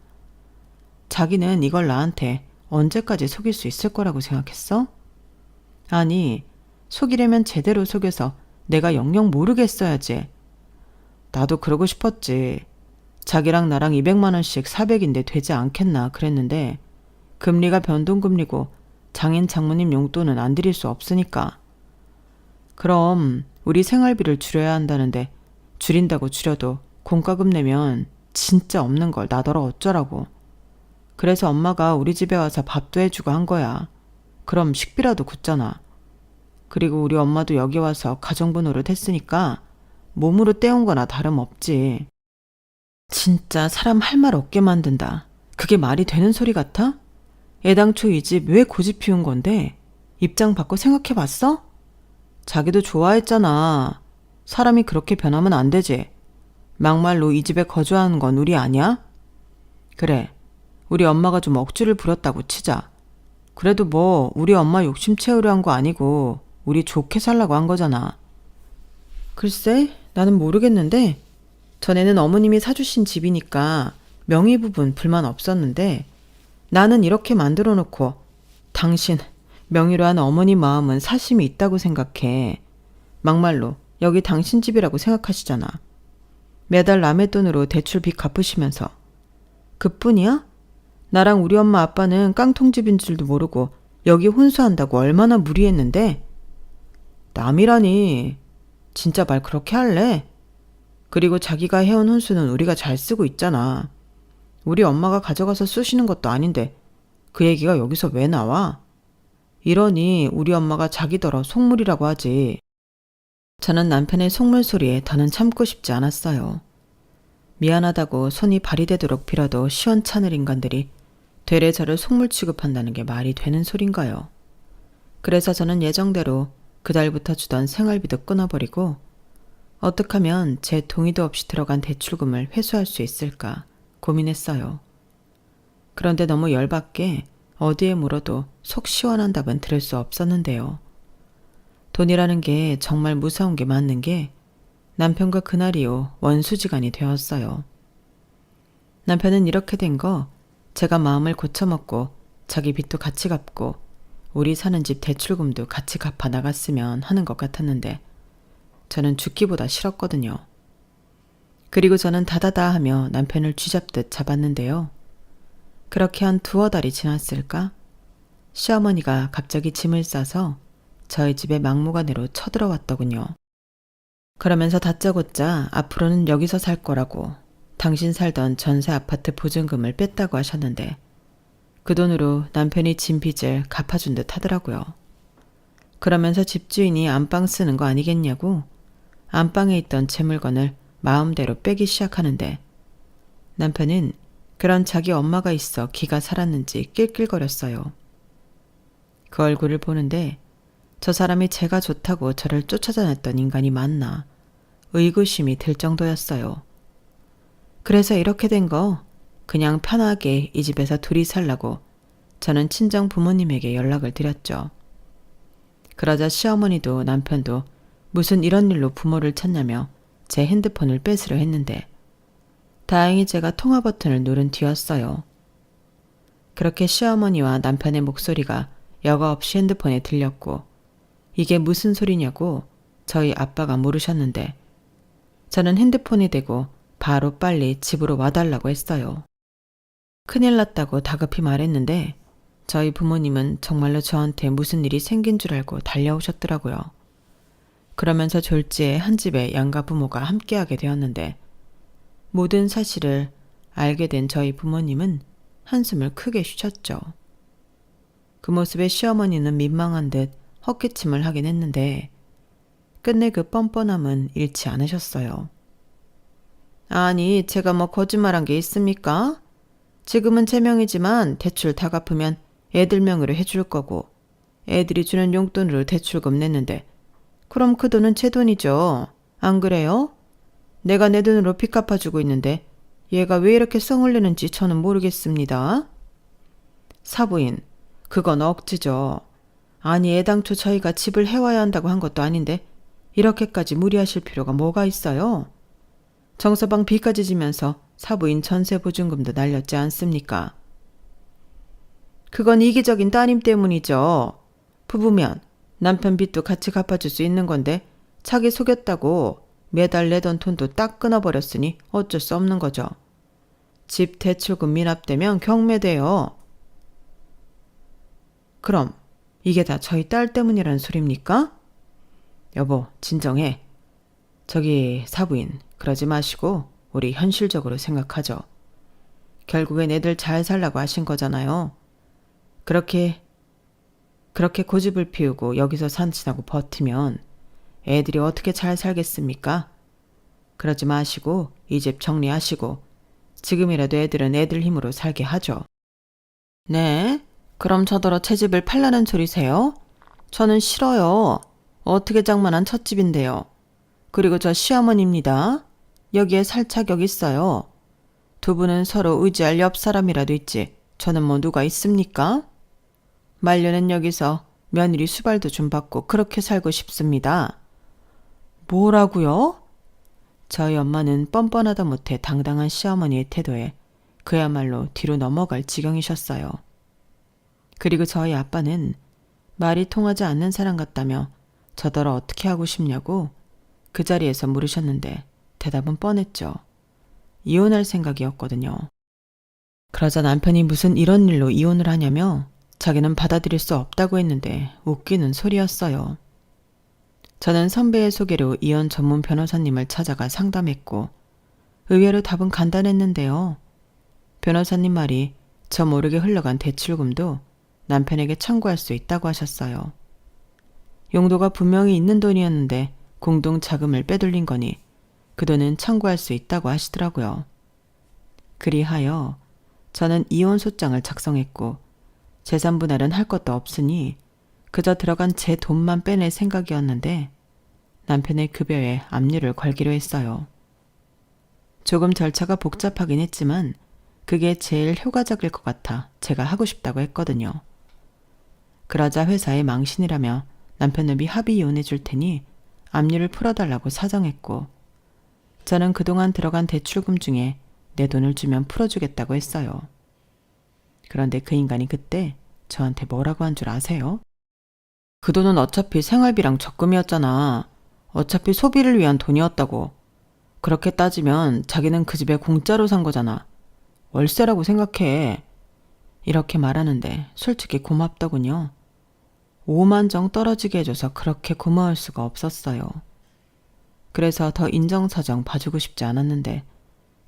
자기는 이걸 나한테 언제까지 속일 수 있을 거라고 생각했어? 아니, 속이려면 제대로 속여서 내가 영영 모르겠어야지. 나도 그러고 싶었지. 자기랑 나랑 200만 원씩 400인데 되지 않겠나 그랬는데 금리가 변동금리고 장인 장모님 용돈은 안 드릴 수 없으니까. 그럼 우리 생활비를 줄여야 한다는데 줄인다고 줄여도 공과금 내면 진짜 없는 걸 나더러 어쩌라고. 그래서 엄마가 우리 집에 와서 밥도 해주고 한 거야. 그럼 식비라도 굳잖아. 그리고 우리 엄마도 여기 와서 가정부 노릇 했으니까 몸으로 떼온 거나 다름없지. 진짜 사람 할 말 없게 만든다. 그게 말이 되는 소리 같아? 애당초 이 집 왜 고집 피운 건데? 입장 바꿔 생각해봤어? 자기도 좋아했잖아. 사람이 그렇게 변하면 안 되지. 막말로 이 집에 거주하는 건 우리 아니야? 그래, 우리 엄마가 좀 억지를 부렸다고 치자. 그래도 뭐 우리 엄마 욕심 채우려 한 거 아니고 우리 좋게 살라고 한 거잖아. 글쎄, 나는 모르겠는데 전에는 어머님이 사주신 집이니까 명의 부분 불만 없었는데 나는 이렇게 만들어 놓고 당신 명의로 한 어머니 마음은 사심이 있다고 생각해. 막말로 여기 당신 집이라고 생각하시잖아. 매달 남의 돈으로 대출 빚 갚으시면서. 그뿐이야? 나랑 우리 엄마 아빠는 깡통집인 줄도 모르고 여기 혼수한다고 얼마나 무리했는데. 남이라니. 진짜 말 그렇게 할래? 그리고 자기가 해온 혼수는 우리가 잘 쓰고 있잖아. 우리 엄마가 가져가서 쓰시는 것도 아닌데 그 얘기가 여기서 왜 나와? 이러니 우리 엄마가 자기더러 속물이라고 하지. 저는 남편의 속물 소리에 더는 참고 싶지 않았어요. 미안하다고 손이 발이 되도록 빌어도 시원찮을 인간들이 되레 저를 속물 취급한다는 게 말이 되는 소린가요? 그래서 저는 예정대로 그달부터 주던 생활비도 끊어버리고 어떻게 하면 제 동의도 없이 들어간 대출금을 회수할 수 있을까 고민했어요. 그런데 너무 열받게 어디에 물어도 속 시원한 답은 들을 수 없었는데요. 돈이라는 게 정말 무서운 게 맞는 게 남편과 그날 이후 원수지간이 되었어요. 남편은 이렇게 된 거 제가 마음을 고쳐먹고 자기 빚도 같이 갚고 우리 사는 집 대출금도 같이 갚아 나갔으면 하는 것 같았는데 저는 죽기보다 싫었거든요. 그리고 저는 다다다 하며 남편을 쥐잡듯 잡았는데요. 그렇게 한 두어 달이 지났을까? 시어머니가 갑자기 짐을 싸서 저희 집에 막무가내로 쳐들어왔더군요. 그러면서 다짜고짜 앞으로는 여기서 살 거라고 당신 살던 전세 아파트 보증금을 뺐다고 하셨는데 그 돈으로 남편이 진 빚을 갚아준 듯 하더라고요. 그러면서 집주인이 안방 쓰는 거 아니겠냐고 안방에 있던 제 물건을 마음대로 빼기 시작하는데 남편은 그런 자기 엄마가 있어 기가 살았는지 낄낄거렸어요. 그 얼굴을 보는데 저 사람이 제가 좋다고 저를 쫓아다녔던 인간이 맞나 의구심이 들 정도였어요. 그래서 이렇게 된 거 그냥 편하게 이 집에서 둘이 살라고 저는 친정 부모님에게 연락을 드렸죠. 그러자 시어머니도 남편도 무슨 이런 일로 부모를 찾냐며 제 핸드폰을 뺏으려 했는데 다행히 제가 통화 버튼을 누른 뒤였어요. 그렇게 시어머니와 남편의 목소리가 여과 없이 핸드폰에 들렸고 이게 무슨 소리냐고 저희 아빠가 물으셨는데 저는 핸드폰에 대고 바로 빨리 집으로 와달라고 했어요. 큰일 났다고 다급히 말했는데 저희 부모님은 정말로 저한테 무슨 일이 생긴 줄 알고 달려오셨더라고요. 그러면서 졸지에 한 집에 양가 부모가 함께하게 되었는데 모든 사실을 알게 된 저희 부모님은 한숨을 크게 쉬셨죠. 그 모습에 시어머니는 민망한 듯 헛기침을 하긴 했는데 끝내 그 뻔뻔함은 잃지 않으셨어요. 아니, 제가 뭐 거짓말한 게 있습니까? 지금은 제 명이지만 대출 다 갚으면 애들 명의로 해줄 거고 애들이 주는 용돈으로 대출금 냈는데 그럼 그 돈은 제 돈이죠. 안 그래요? 내가 내 돈으로 빚 갚아주고 있는데 얘가 왜 이렇게 성을 내는지 저는 모르겠습니다. 사부인, 그건 억지죠. 아니, 애당초 저희가 집을 해와야 한다고 한 것도 아닌데 이렇게까지 무리하실 필요가 뭐가 있어요? 정서방 빚까지 지면서 사부인 전세 보증금도 날렸지 않습니까? 그건 이기적인 따님 때문이죠. 부부면 남편 빚도 같이 갚아줄 수 있는 건데 자기 속였다고 매달 내던 돈도 딱 끊어버렸으니 어쩔 수 없는 거죠. 집 대출금 미납되면 경매돼요. 그럼 이게 다 저희 딸 때문이라는 소립니까? 여보, 진정해. 저기 사부인, 그러지 마시고 우리 현실적으로 생각하죠. 결국엔 애들 잘 살라고 하신 거잖아요. 그렇게 고집을 피우고 여기서 산친하고 버티면 애들이 어떻게 잘 살겠습니까? 그러지 마시고 이 집 정리하시고 지금이라도 애들은 애들 힘으로 살게 하죠. 네? 그럼 저더러 제 집을 팔라는 소리세요? 저는 싫어요. 어떻게 장만한 찻집인데요. 그리고 저 시어머니입니다. 여기에 살 자격 있어요. 두 분은 서로 의지할 옆 사람이라도 있지. 저는 뭐 누가 있습니까? 말년엔 여기서 며느리 수발도 좀 받고 그렇게 살고 싶습니다. 뭐라고요? 저희 엄마는 뻔뻔하다 못해 당당한 시어머니의 태도에 그야말로 뒤로 넘어갈 지경이셨어요. 그리고 저희 아빠는 말이 통하지 않는 사람 같다며 저더러 어떻게 하고 싶냐고 그 자리에서 물으셨는데 대답은 뻔했죠. 이혼할 생각이었거든요. 그러자 남편이 무슨 이런 일로 이혼을 하냐며 자기는 받아들일 수 없다고 했는데 웃기는 소리였어요. 저는 선배의 소개로 이혼 전문 변호사님을 찾아가 상담했고 의외로 답은 간단했는데요. 변호사님 말이 저 모르게 흘러간 대출금도 남편에게 청구할 수 있다고 하셨어요. 용도가 분명히 있는 돈이었는데 공동 자금을 빼돌린 거니 그 돈은 청구할 수 있다고 하시더라고요. 그리하여 저는 이혼 소장을 작성했고 재산 분할은 할 것도 없으니 그저 들어간 제 돈만 빼낼 생각이었는데 남편의 급여에 압류를 걸기로 했어요. 조금 절차가 복잡하긴 했지만 그게 제일 효과적일 것 같아 제가 하고 싶다고 했거든요. 그러자 회사에 망신이라며 남편놈이 합의 이혼해 줄 테니 압류를 풀어달라고 사정했고 저는 그동안 들어간 대출금 중에 내 돈을 주면 풀어주겠다고 했어요. 그런데 그 인간이 그때 저한테 뭐라고 한 줄 아세요? 그 돈은 어차피 생활비랑 적금이었잖아. 어차피 소비를 위한 돈이었다고. 그렇게 따지면 자기는 그 집에 공짜로 산 거잖아. 월세라고 생각해. 이렇게 말하는데 솔직히 고맙더군요. 5만 정 떨어지게 해줘서 그렇게 고마울 수가 없었어요. 그래서 더 인정사정 봐주고 싶지 않았는데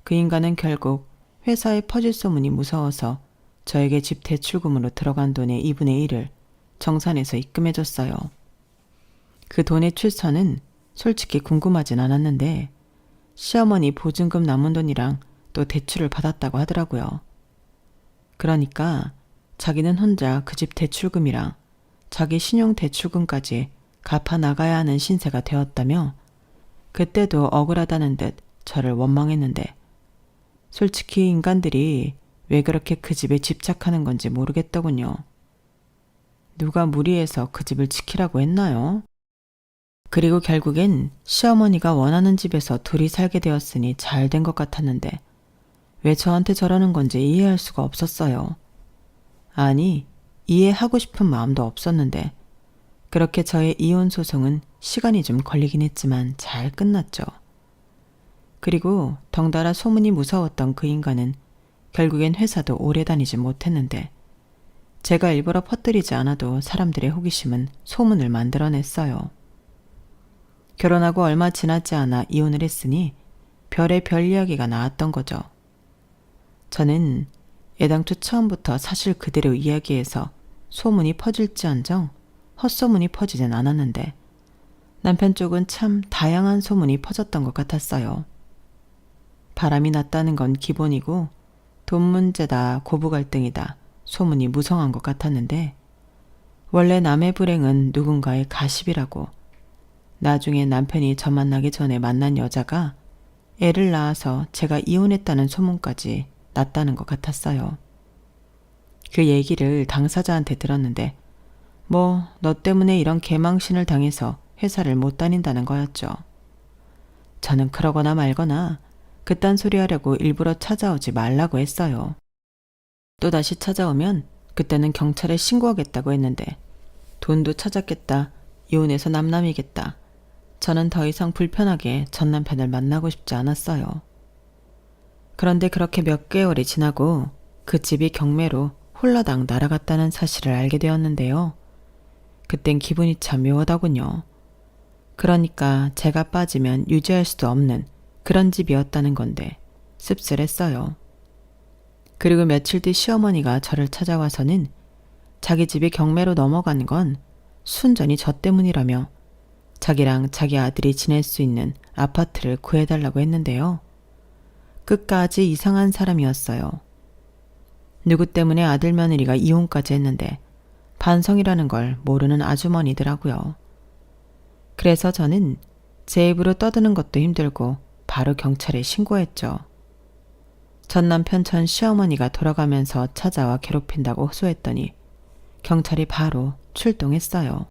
그 인간은 결국 회사에 퍼질 소문이 무서워서 저에게 집 대출금으로 들어간 돈의 2분의 1을 정산해서 입금해줬어요. 그 돈의 출처는 솔직히 궁금하진 않았는데 시어머니 보증금 남은 돈이랑 또 대출을 받았다고 하더라고요. 그러니까 자기는 혼자 그 집 대출금이랑 자기 신용 대출금까지 갚아 나가야 하는 신세가 되었다며 그때도 억울하다는 듯 저를 원망했는데 솔직히 인간들이 왜 그렇게 그 집에 집착하는 건지 모르겠더군요. 누가 무리해서 그 집을 지키라고 했나요? 그리고 결국엔 시어머니가 원하는 집에서 둘이 살게 되었으니 잘 된 것 같았는데 왜 저한테 저러는 건지 이해할 수가 없었어요. 아니, 이해하고 싶은 마음도 없었는데 그렇게 저의 이혼 소송은 시간이 좀 걸리긴 했지만 잘 끝났죠. 그리고 덩달아 소문이 무서웠던 그 인간은 결국엔 회사도 오래 다니지 못했는데 제가 일부러 퍼뜨리지 않아도 사람들의 호기심은 소문을 만들어냈어요. 결혼하고 얼마 지나지 않아 이혼을 했으니 별의 별 이야기가 나왔던 거죠. 저는 애당초 처음부터 사실 그대로 이야기해서 소문이 퍼질지언정 헛소문이 퍼지진 않았는데 남편 쪽은 참 다양한 소문이 퍼졌던 것 같았어요. 바람이 났다는 건 기본이고 돈 문제다, 고부 갈등이다, 소문이 무성한 것 같았는데 원래 남의 불행은 누군가의 가십이라고 나중에 남편이 저 만나기 전에 만난 여자가 애를 낳아서 제가 이혼했다는 소문까지 났다는 것 같았어요. 그 얘기를 당사자한테 들었는데 뭐 너 때문에 이런 개망신을 당해서 회사를 못 다닌다는 거였죠. 저는 그러거나 말거나 그딴 소리 하려고 일부러 찾아오지 말라고 했어요. 또다시 찾아오면 그때는 경찰에 신고하겠다고 했는데 돈도 찾았겠다, 이혼해서 남남이겠다. 저는 더 이상 불편하게 전 남편을 만나고 싶지 않았어요. 그런데 그렇게 몇 개월이 지나고 그 집이 경매로 홀라당 날아갔다는 사실을 알게 되었는데요. 그땐 기분이 참 묘하더군요. 그러니까 제가 빠지면 유지할 수도 없는 그런 집이었다는 건데 씁쓸했어요. 그리고 며칠 뒤 시어머니가 저를 찾아와서는 자기 집이 경매로 넘어간 건 순전히 저 때문이라며 자기랑 자기 아들이 지낼 수 있는 아파트를 구해달라고 했는데요. 끝까지 이상한 사람이었어요. 누구 때문에 아들 며느리가 이혼까지 했는데 반성이라는 걸 모르는 아주머니더라고요. 그래서 저는 제 입으로 떠드는 것도 힘들고 바로 경찰에 신고했죠. 전 남편 전 시어머니가 돌아가면서 찾아와 괴롭힌다고 호소했더니 경찰이 바로 출동했어요.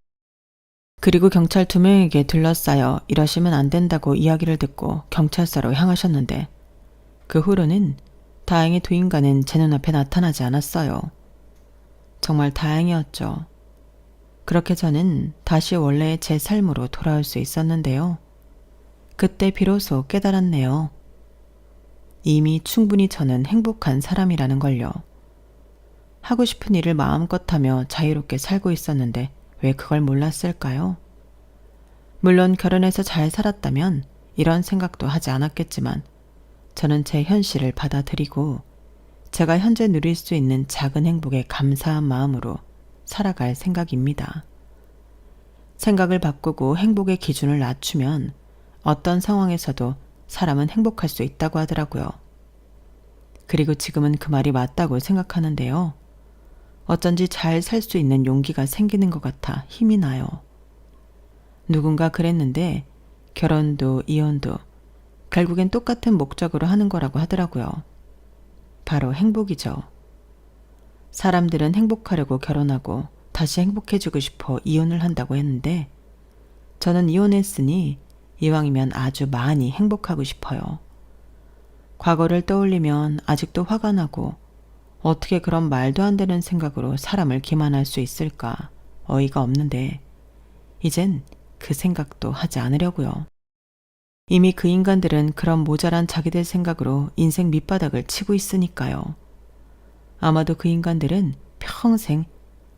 그리고 경찰 2명에게 둘러싸여 이러시면 안 된다고 이야기를 듣고 경찰서로 향하셨는데 그 후로는 다행히 두 인간은 제 눈앞에 나타나지 않았어요. 정말 다행이었죠. 그렇게 저는 다시 원래의 제 삶으로 돌아올 수 있었는데요. 그때 비로소 깨달았네요. 이미 충분히 저는 행복한 사람이라는 걸요. 하고 싶은 일을 마음껏 하며 자유롭게 살고 있었는데 왜 그걸 몰랐을까요? 물론 결혼해서 잘 살았다면 이런 생각도 하지 않았겠지만 저는 제 현실을 받아들이고 제가 현재 누릴 수 있는 작은 행복에 감사한 마음으로 살아갈 생각입니다. 생각을 바꾸고 행복의 기준을 낮추면 어떤 상황에서도 사람은 행복할 수 있다고 하더라고요. 그리고 지금은 그 말이 맞다고 생각하는데요. 어쩐지 잘 살 수 있는 용기가 생기는 것 같아 힘이 나요. 누군가 그랬는데 결혼도 이혼도 결국엔 똑같은 목적으로 하는 거라고 하더라고요. 바로 행복이죠. 사람들은 행복하려고 결혼하고 다시 행복해지고 싶어 이혼을 한다고 했는데 저는 이혼했으니 이왕이면 아주 많이 행복하고 싶어요. 과거를 떠올리면 아직도 화가 나고 어떻게 그런 말도 안 되는 생각으로 사람을 기만할 수 있을까 어이가 없는데 이젠 그 생각도 하지 않으려고요. 이미 그 인간들은 그런 모자란 자기들 생각으로 인생 밑바닥을 치고 있으니까요. 아마도 그 인간들은 평생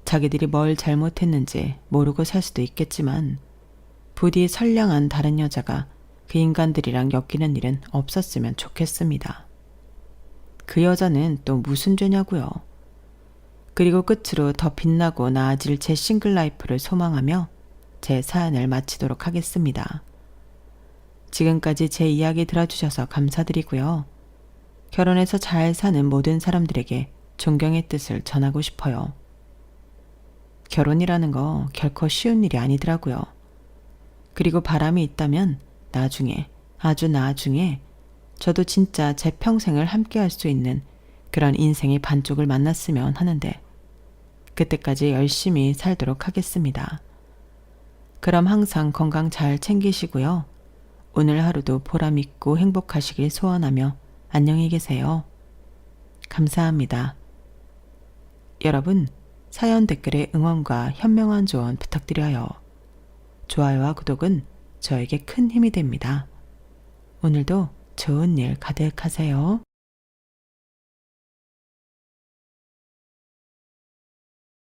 자기들이 뭘 잘못했는지 모르고 살 수도 있겠지만 부디 선량한 다른 여자가 그 인간들이랑 엮이는 일은 없었으면 좋겠습니다. 그 여자는 또 무슨 죄냐고요. 그리고 끝으로 더 빛나고 나아질 제 싱글 라이프를 소망하며 제 사연을 마치도록 하겠습니다. 지금까지 제 이야기 들어주셔서 감사드리고요. 결혼해서 잘 사는 모든 사람들에게 존경의 뜻을 전하고 싶어요. 결혼이라는 거 결코 쉬운 일이 아니더라고요. 그리고 바람이 있다면 나중에, 아주 나중에 저도 진짜 제 평생을 함께 할 수 있는 그런 인생의 반쪽을 만났으면 하는데 그때까지 열심히 살도록 하겠습니다. 그럼 항상 건강 잘 챙기시고요. 오늘 하루도 보람 있고 행복하시길 소원하며 안녕히 계세요. 감사합니다. 여러분, 사연 댓글에 응원과 현명한 조언 부탁드려요. 좋아요와 구독은 저에게 큰 힘이 됩니다. 오늘도 좋은 일 가득하세요.